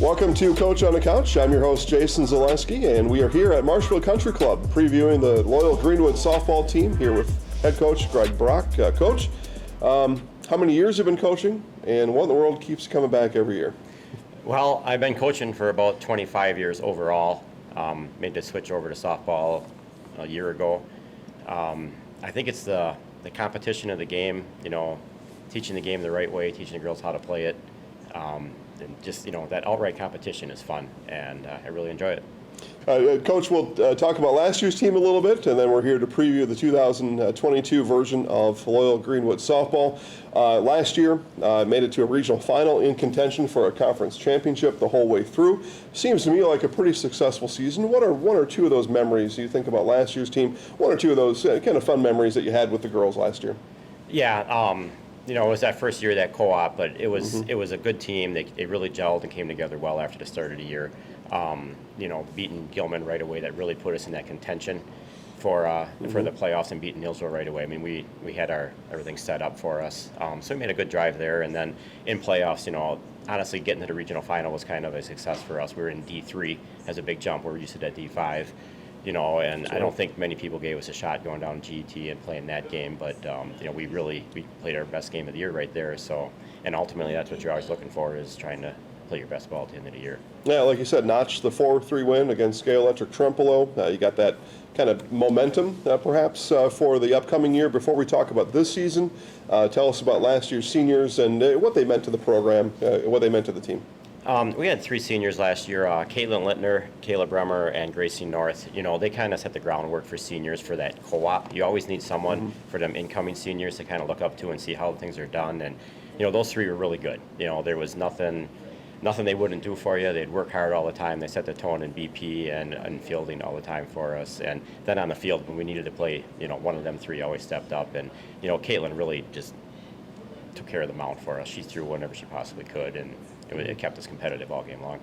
Welcome to Coach on the Couch. I'm your host, Jason Zaleski, and we are here at Marshfield Country Club previewing the Loyal Greenwood softball team here with head coach Greg Brock. Coach, how many years have you been coaching, and what in the world keeps coming back every year? Well, I've been coaching for about 25 years overall. Made the switch over to softball a year ago. I think it's the competition of the game, teaching the game the right way, teaching the girls how to play it. And just, that outright competition is fun, and I really enjoy it. Coach, we'll talk about last year's team a little bit, and then we're here to preview the 2022 version of Loyal Greenwood softball. Last year, made it to a regional final in contention for a conference championship the whole way through. Seems to me like a pretty successful season. What are one or two of those memories you think about last year's team? One or two of those kind of fun memories that you had with the girls last year? Yeah, it was that first year of that co-op, but it was a good team. They really gelled and came together well after the start of the year. Beating Gilman right away, that really put us in that contention for the playoffs, and beating Hillsville right away. I mean, we had everything set up for us. So we made a good drive there, and then in playoffs, honestly, getting to the regional final was kind of a success for us. We were in D3 as a big jump. We were used to that D5. And sure. I don't think many people gave us a shot going down GET and playing that game, but we played our best game of the year right there. So, and ultimately, that's what you're always looking for, is trying to play your best ball at the end of the year. Yeah, like you said, notch the 4-3 win against Scale Electric Trempealeau. You got that kind of momentum, perhaps, for the upcoming year. Before we talk about this season, tell us about last year's seniors and what they meant to the program, what they meant to the team. We had three seniors last year, Caitlin Littner, Kayla Bremer, and Gracie North. They kind of set the groundwork for seniors for that co-op. You always need someone for them incoming seniors to kind of look up to and see how things are done. And, those three were really good. There was nothing they wouldn't do for you. They'd work hard all the time. They set the tone in BP and fielding all the time for us. And then on the field, when we needed to play, one of them three always stepped up. And, Caitlin really just took care of the mound for us. She threw whenever she possibly could, and it kept us competitive all game long.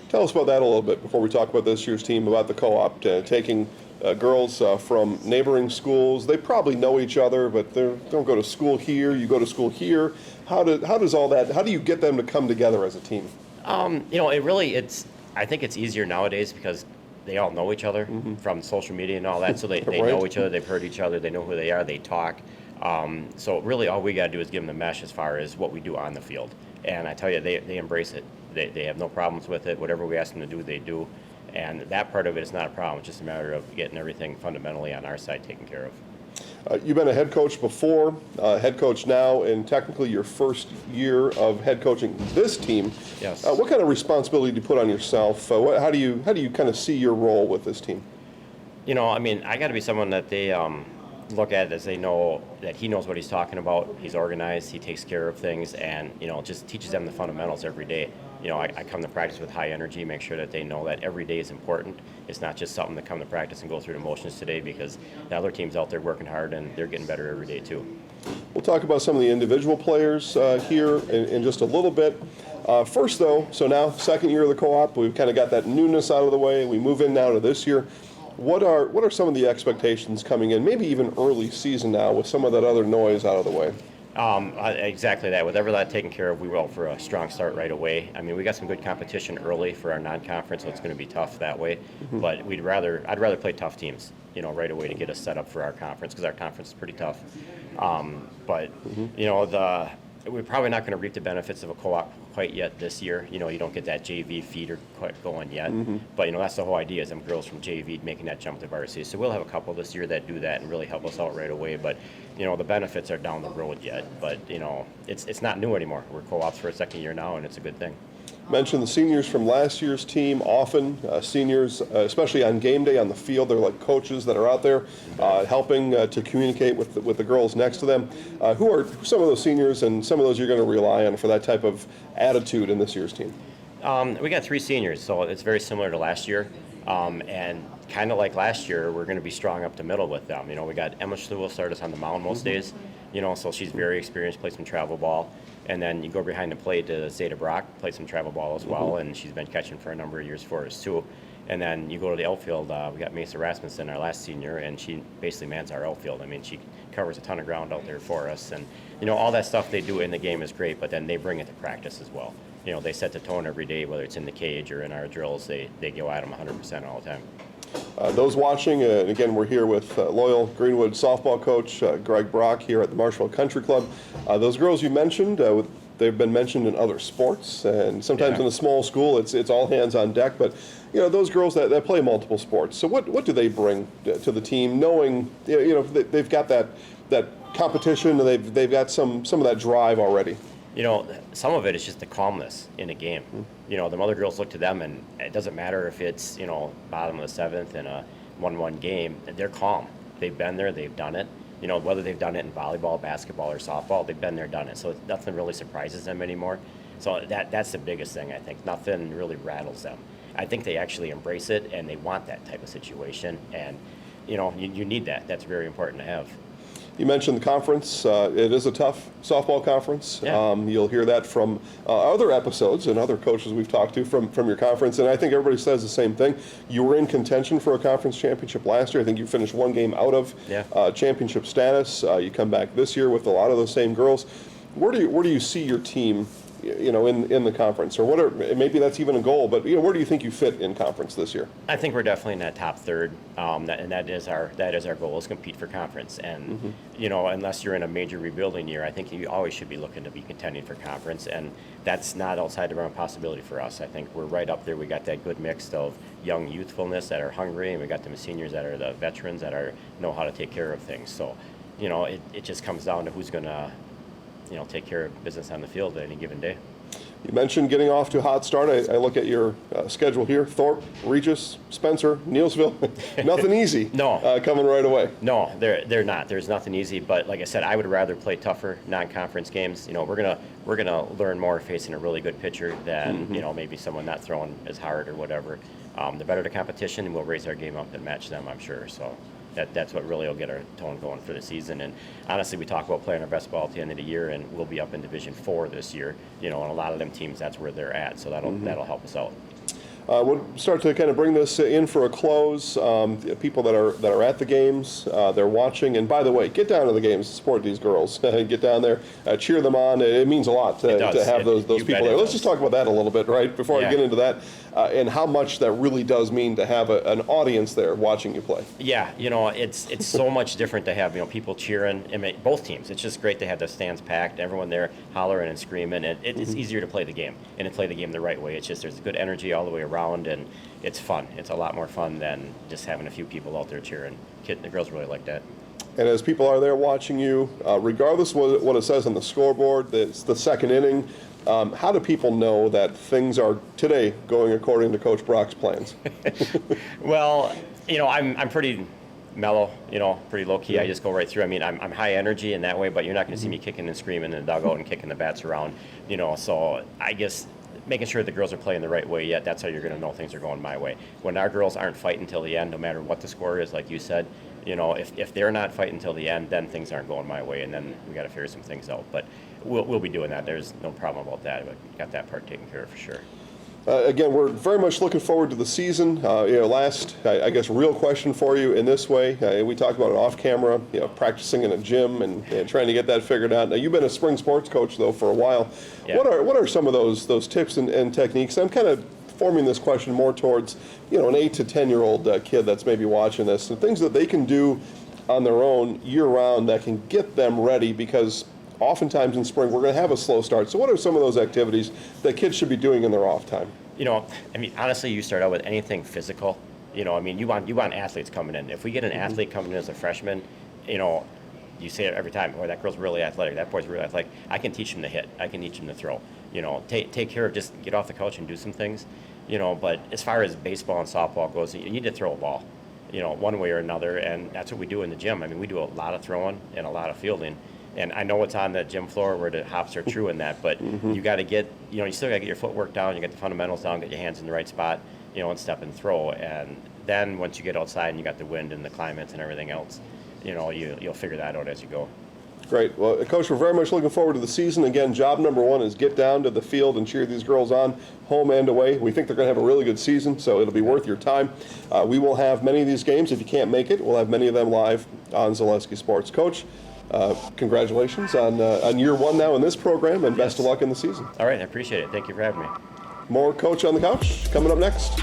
Tell us about that a little bit before we talk about this year's team, about the co-op, taking girls from neighboring schools. They probably know each other, but they don't go to school here. You go to school here. How does all that? How do you get them to come together as a team? I think it's easier nowadays because they all know each other from social media and all that. So they Right. know each other. They've heard each other. They know who they are. They talk. So really, all we got to do is give them the mesh as far as what we do on the field. And I tell you, they embrace it. They have no problems with it. Whatever we ask them to do, they do. And that part of it is not a problem. It's just a matter of getting everything fundamentally on our side taken care of. You've been a head coach before, head coach now, and technically your first year of head coaching this team. Yes. What kind of responsibility do you put on yourself? How do you kind of see your role with this team? I got to be someone that they look at as they know that he knows what he's talking about. He's organized. He takes care of things, and just teaches them the fundamentals every day. I come to practice with high energy, make sure that they know that every day is important. It's not just something to come to practice and go through the motions today, because the other team's out there working hard and they're getting better every day too. We'll talk about some of the individual players here in just a little bit. First, though, so now second year of the co-op, we've kind of got that newness out of the way. We move in now to this year. What are some of the expectations coming in, maybe even early season now, with some of that other noise out of the way? Exactly that. With every that taken care of, we were out for a strong start right away. We got some good competition early for our non-conference, so it's going to be tough that way. But I'd rather play tough teams, right away to get us set up for our conference, because our conference is pretty tough. We're probably not going to reap the benefits of a co-op quite yet this year. You don't get that JV feeder quite going yet. But, that's the whole idea, is them girls from JV making that jump to varsity. So we'll have a couple this year that do that and really help us out right away. But, the benefits are down the road yet. But, it's not new anymore. We're co-ops for a second year now, and it's a good thing. Mentioned the seniors from last year's team. Often seniors, especially on game day on the field, they're like coaches that are out there helping to communicate with the girls next to them. Who are some of those seniors and some of those you're going to rely on for that type of attitude in this year's team? We got three seniors, so it's very similar to last year. And kind of like last year, we're going to be strong up the middle with them. We got Emma Schlew will start us on the mound most days. So she's very experienced, plays some travel ball. And then you go behind the plate to Zeta Brock, play some travel ball as well, and she's been catching for a number of years for us too. And then you go to the outfield, we got Mesa Rasmussen, our last senior, and she basically mans our outfield. She covers a ton of ground out there for us. And, all that stuff they do in the game is great, but then they bring it to practice as well. they set the tone every day, whether it's in the cage or in our drills. They go at them 100% all the time. Those watching, again, we're here with loyal Greenwood softball coach Greg Brock here at the Marshall Country Club. Those girls you mentioned, they've been mentioned in other sports, and sometimes in a small school, it's all hands on deck. But those girls that play multiple sports. So what do they bring to the team, knowing they've got that competition, and they've got some of that drive already? Some of it is just the calmness in a game. The other girls look to them, and it doesn't matter if it's, bottom of the seventh in a 1-1 game, they're calm. They've been there, they've done it. Whether they've done it in volleyball, basketball, or softball, they've been there, done it. So nothing really surprises them anymore. So that's the biggest thing, I think. Nothing really rattles them. I think they actually embrace it, and they want that type of situation. And, you need that. That's very important to have. You mentioned the conference. It is a tough softball conference. Yeah. You'll hear that from other episodes and other coaches we've talked to from your conference. And I think everybody says the same thing. You were in contention for a conference championship last year. I think you finished one game out of championship status. You come back this year with a lot of those same girls. Where do you see your team, in the conference, or maybe that's even a goal, but where do you think you fit in conference this year? I think we're definitely in that top third, and that is our goal, is compete for conference. And unless you're in a major rebuilding year, I think you always should be looking to be contending for conference, and that's not outside the realm of possibility for us. I think we're right up there. We got that good mix of young youthfulness that are hungry, and we got the seniors that are the veterans that know how to take care of things. So it just comes down to who's going to take care of business on the field at any given day. You mentioned getting off to a hot start. I look at your schedule here: Thorpe, Regis, Spencer, Neilsville. Nothing easy. No. Coming right away. No, they're not. There's nothing easy. But like I said, I would rather play tougher non-conference games. We're gonna learn more facing a really good pitcher than maybe someone not throwing as hard or whatever. The better the competition, we'll raise our game up and match them, I'm sure. So that's what really will get our tone going for the season. And honestly, we talk about playing our best ball at the end of the year, and we'll be up in Division 4 this year. And a lot of them teams, that's where they're at. So that'll help us out. We'll start to kind of bring this in for a close. People that are at the games, they're watching. And by the way, get down to the games, support these girls. Get down there, cheer them on. It means a lot to have those people there. Let's just talk about that a little bit, right, before I get into that, and how much that really does mean to have an audience there watching you play. Yeah, it's so much different to have people cheering. Both teams. It's just great to have the stands packed, everyone there hollering and screaming. It's easier to play the game and to play the game the right way. It's just there's good energy all the way around. And it's fun. It's a lot more fun than just having a few people out there cheering. The girls really like that. And as people are there watching you, regardless of what it says on the scoreboard, it's the second inning, how do people know that things are today going according to Coach Brock's plans? Well, I'm pretty mellow, pretty low key. I just go right through. I'm high energy in that way, but you're not going to see me kicking and screaming in the dugout and kicking the bats around, So I guess making sure the girls are playing the right way, that's how you're going to know things are going my way. When our girls aren't fighting till the end, no matter what the score is, like you said, if they're not fighting till the end, then things aren't going my way, and then we got to figure some things out. But we'll be doing that. There's no problem about that. But got that part taken care of for sure. Again, we're very much looking forward to the season. Last, I guess, real question for you in this way. We talked about it off camera, practicing in a gym and trying to get that figured out. Now, you've been a spring sports coach, though, for a while. Yeah. What are some of those tips and techniques? I'm kind of forming this question more towards, an 8 to 10-year-old kid that's maybe watching this, and things that they can do on their own year-round that can get them ready, because oftentimes in spring we're going to have a slow start. So what are some of those activities that kids should be doing in their off time? Honestly, you start out with anything physical. You want athletes coming in. If we get an athlete coming in as a freshman, you say it every time, boy, that girl's really athletic, that boy's really athletic. I can teach him to hit. I can teach him to throw. Take care of, just get off the couch and do some things. But as far as baseball and softball goes, you need to throw a ball, one way or another, and that's what we do in the gym. We do a lot of throwing and a lot of fielding. And I know it's on the gym floor where the hops are true in that, but you got to get, you still got to get your footwork down, you get the fundamentals down, get your hands in the right spot, and step and throw. And then once you get outside and you got the wind and the climates and everything else, you'll figure that out as you go. Great. Well, Coach, we're very much looking forward to the season. Again, job number one is get down to the field and cheer these girls on, home and away. We think they're going to have a really good season, so it'll be worth your time. We will have many of these games. If you can't make it, we'll have many of them live on Zaleski Sports. Coach, Congratulations on year one now in this program, and best of luck in the season. All right, I appreciate it. Thank you for having me. More Coach on the Couch coming up next.